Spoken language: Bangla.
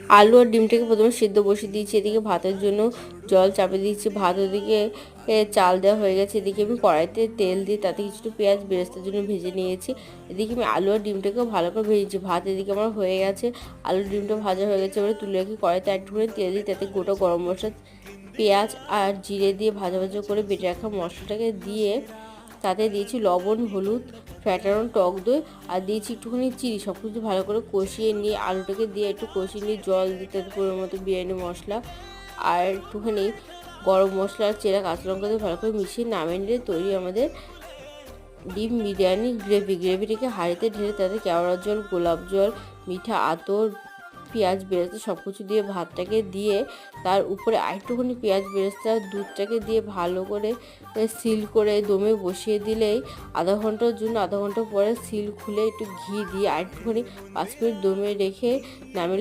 আলু আর ডিমটাকে প্রথমে সিদ্ধ বসিয়ে দিয়েছি, এদিকে ভাতের জন্য জল চাপে দিয়েছি। ভাত ওদিকে চাল দেওয়া হয়ে গেছে। এদিকে আমি কড়াইতে তেল দিয়ে তাতে কিছুটা পেঁয়াজ বেরেস্তার জন্য ভেজে নিয়েছি। এদিকে আমি আলু আর ডিমটাকেও ভালো করে ভেজেছি। ভাত এদিকে আমার হয়ে গেছে, আলু ডিমটা ভাজা হয়ে গেছে। এবারে তুলে রেখে কড়াইতে একটুখানি তেল দিই, তাতে গোটা গরম মশলা, পেঁয়াজ আর জিরে দিয়ে ভাজা ভাজা করে বেটে রাখা মশলাটাকে দিয়ে তাতে দিয়েছি লবণ, হলুদ, ফ্যাটানো টক দই আর দিয়েছি একটুখানি চিনি। সব কিছু ভালো করে কষিয়ে নিয়ে আলুটাকে দিয়ে একটু কষিয়ে নিয়ে জল দিতে পরিমাণ মতো বিরিয়ানি মশলা আর একটুখানি গরম মশলা আর চেরা কাঁচা লঙ্কা দিয়ে ভালো করে মিশিয়ে নামিয়ে নিলে তৈরি আমাদের ডিম বিরিয়ানি গ্রেভি। গ্রেভিটাকে হাঁড়িতে ঢেলে তাতে কেওড়ার জল, গোলাপ জল, মিঠা আতর, পেঁয়াজ বেরেস্তা সব কিছু দিয়ে ভাতটাকে দিয়ে তার উপরে আরেকটুখানি পেঁয়াজ বেরেস্তা দুধটাকে দিয়ে ভালো করে সিল করে দমে বসিয়ে দিলেই আধা ঘন্টার জন্য, আধা ঘন্টা পরে সিল খুলে একটু ঘি দিয়ে আরেকটুখানি 5 মিনিট দমে রেখে নামিয়ে